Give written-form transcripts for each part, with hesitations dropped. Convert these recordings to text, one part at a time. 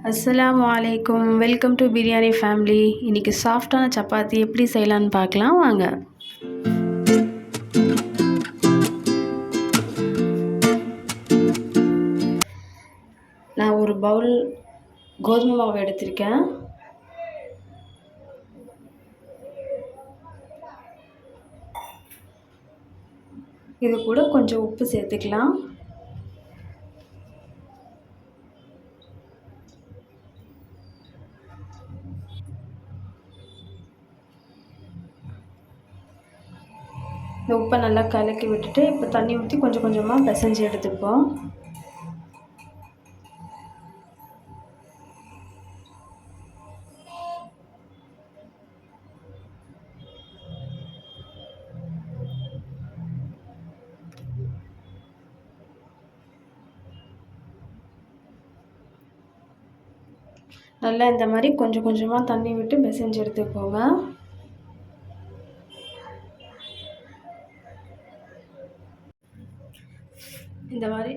அஸ்ஸலாமு அலைக்கும். Welcome to biryani family. இன்றைக்கி சாஃப்டான சப்பாத்தி எப்படி செய்யலான்னு பார்க்கலாம் வாங்க. நான் ஒரு பவுல் கோதுமை மாவு எடுத்திருக்கேன். இது கூட கொஞ்சம் உப்பு சேர்த்துக்கலாம். இந்த உப்பை நல்லா கலக்கி விட்டுட்டு இப்போ தண்ணி ஊற்றி கொஞ்சம் கொஞ்சமாக பிசைஞ்சு எடுத்துப்போம். நல்லா இந்த மாதிரி கொஞ்சம் கொஞ்சமாக தண்ணி விட்டு பிசைஞ்சு எடுத்துக்கோங்க. இந்த மாதிரி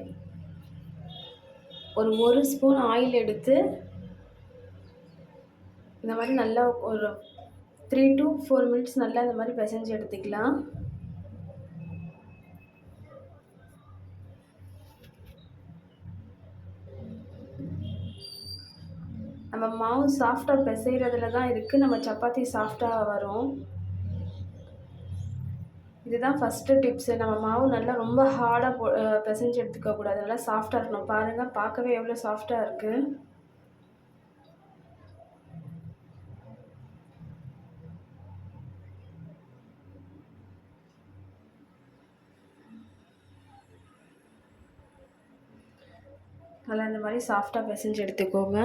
ஒரு ஸ்பூன் ஆயில் எடுத்து இந்த மாதிரி நல்லா ஒரு 3 to 4 மினிட்ஸ் நல்லா இந்த மாதிரி பிசைஞ்சு எடுத்துக்கலாம். நம்ம மாவு சாஃப்டாக பிசைகிறதுல தான் இருக்குது நம்ம சப்பாத்தி சாஃப்டாக வரும். இதுதான் ஃபஸ்ட்டு டிப்ஸு. நம்ம மாவு நல்லா ரொம்ப ஹார்டாக பிசைஞ்சு எடுத்துக்கக்கூடாது. நல்லா சாஃப்டாக இருக்கணும். பாருங்கள், பார்க்கவே எவ்வளோ சாஃப்டாக இருக்குது. நல்லா இந்த மாதிரி சாஃப்டாக பிசைஞ்சு எடுத்துக்கோங்க.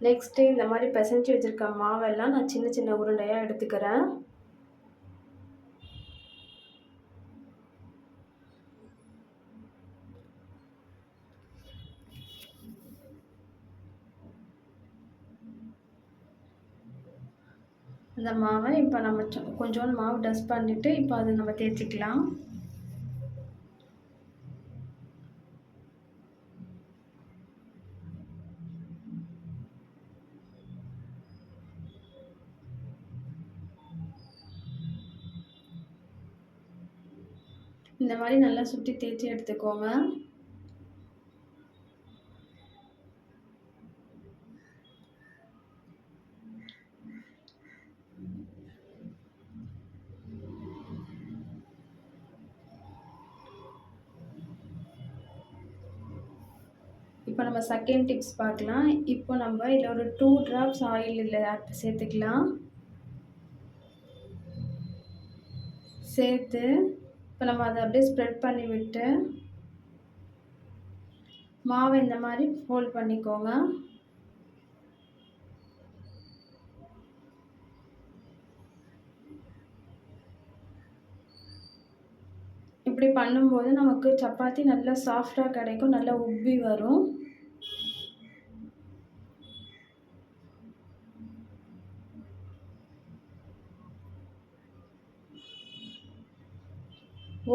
நெக்ஸ்ட்டு இந்த மாதிரி பிசைஞ்சு வச்சுருக்க மாவெல்லாம் நான் சின்ன சின்ன உருண்டையாக எடுத்துக்கிறேன். அந்த மாவை இப்போ நம்ம கொஞ்சோண்டு மாவு டஸ்ட் பண்ணிவிட்டு இப்போ அதை நம்ம தேய்ச்சிக்கலாம். இந்த மாதிரி நல்லா சுற்றி தேய்ச்சி எடுத்துக்கோங்க. இப்போ நம்ம செகண்ட் டிப்ஸ் பார்க்கலாம். இப்போ நம்ம இதில் ஒரு 2 drops ஆயில் இதில் சேர்த்துக்கலாம். சேர்த்து இப்போ நம்ம அதை அப்படியே ஸ்ப்ரெட் பண்ணி விட்டு மாவை இந்த மாதிரி ஃபோல்ட் பண்ணிக்கோங்க. இப்படி பண்ணும்போது நமக்கு சப்பாத்தி நல்லா சாஃப்டாக கிடைக்கும், நல்லா உப்பி வரும்.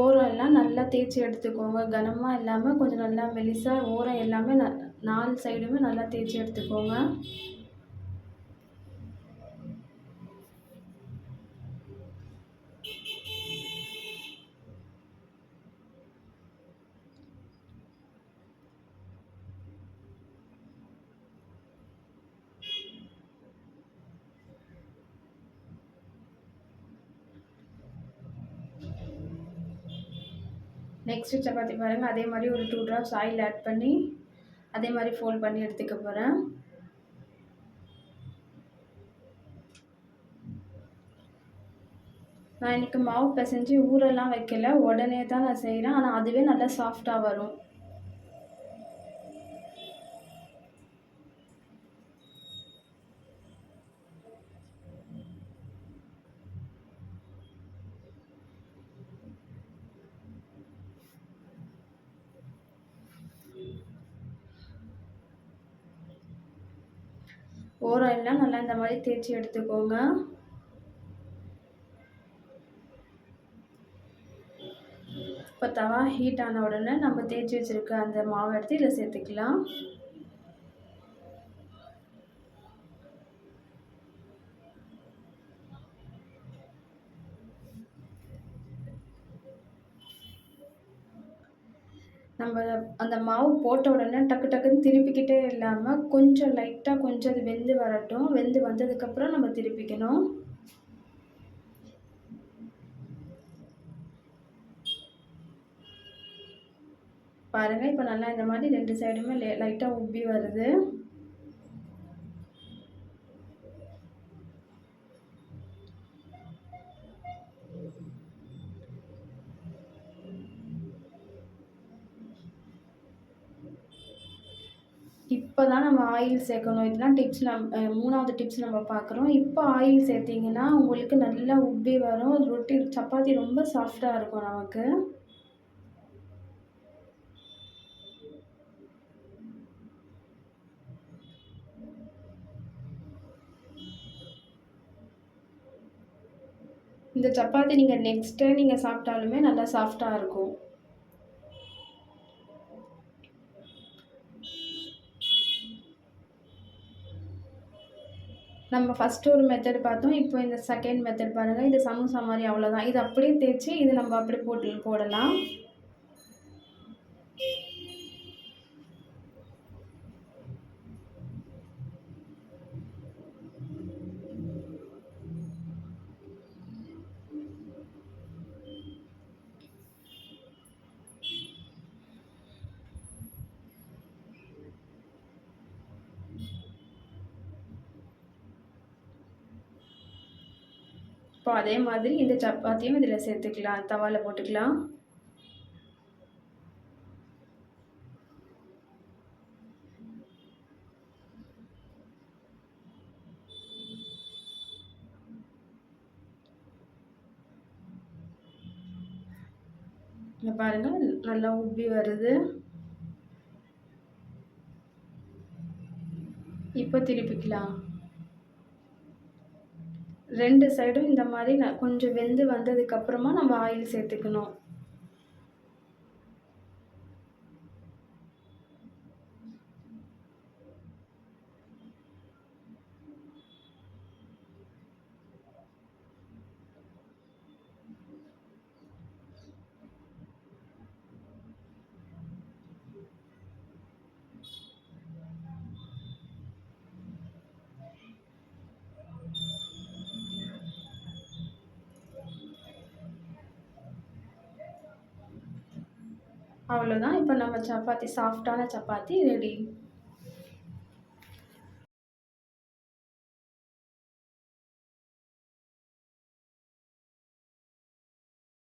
ஓரம் எல்லாம் நல்லா தேய்ச்சி எடுத்துக்கோங்க. கனமாக இல்லாமல் கொஞ்சம் நல்லா மெலிசாக ஓரம் எல்லாமே 4 சைடுமே நல்லா தேய்ச்சி எடுத்துக்கோங்க. நெக்ஸ்ட்டு சப்பாத்தி பாருங்கள், அதே மாதிரி ஒரு 2 drops ஆயில் ஆட் பண்ணி அதே மாதிரி ஃபோல்ட் பண்ணி எடுத்துக்க போகிறேன். நான் இன்றைக்கி மாவு பிசைஞ்சு ஊரெல்லாம் வைக்கல, உடனே தான் நான் செய்கிறேன். ஆனால் அதுவே நல்லா சாஃப்டாக வரும். ஓரம் எல்லாம் நல்லா இந்த மாதிரி தேய்ச்சி எடுத்துக்கோங்க. இப்போ தவா ஹீட் ஆன உடனே நம்ம தேய்ச்சி வச்சிருக்க அந்த மாவு எடுத்து இதில் சேர்த்துக்கலாம். நம்ம அந்த மாவு போட்ட உடனே டக்கு டக்குன்னு திருப்பிக்கிட்டே இல்லாம, கொஞ்சம் லைட்டா கொஞ்சம் அது வெந்து வரட்டும். வெந்து வந்ததுக்கப்புறம் நம்ம திருப்பிக்கணும். பாருங்க, இப்ப நல்லா இந்த மாரி 2 சைடுமே லைட்டா உப்பி வருது. இப்ப தான் நம்ம ஆயில் சேர்க்கணும். இதெல்லாம் டிப்ஸ் 3வது டிப்ஸ் நம்ம பார்க்குறோம். இப்ப ஆயில் சேர்த்தீங்கன்னா, உங்களுக்கு நல்லா உப்பி வரும். ரொட்டி சப்பாத்தி ரொம்ப சாஃப்ட்டா இருக்கும் நமக்கு. இந்த சப்பாத்தி நீங்க நெக்ஸ்ட் டே நீங்க சாப்பிட்டாலுமே நல்லா சாஃப்ட்டா இருக்கும். நம்ம ஃபர்ஸ்ட் ஒரு மெத்தட் பார்த்தோம். இப்போ இந்த செகண்ட் மெத்தட் பாருங்க. இது சமோசா மாரி அவ்வளோதான். இது அப்படியே தேய்ச்சு, இது நம்ம அப்படியே போடலாம். இப்போ அதே மாதிரி இந்த சப்பாத்தியும் இதில சேர்த்துக்கலாம். தவால போட்டுக்கலாம். இங்க பாருங்க நல்லா உப்பி வருது. இப்போ திருப்பிக்கலாம். 2 சைடும் இந்த மாரி கொஞ்சம் வெந்து வந்ததுக்கப்புறமா நம்ம ஆயில் சேர்த்துக்கணும். அவ்வளோதான். இப்போ நம்ம சப்பாத்தி சாஃப்ட்டான சப்பாத்தி ரெடி.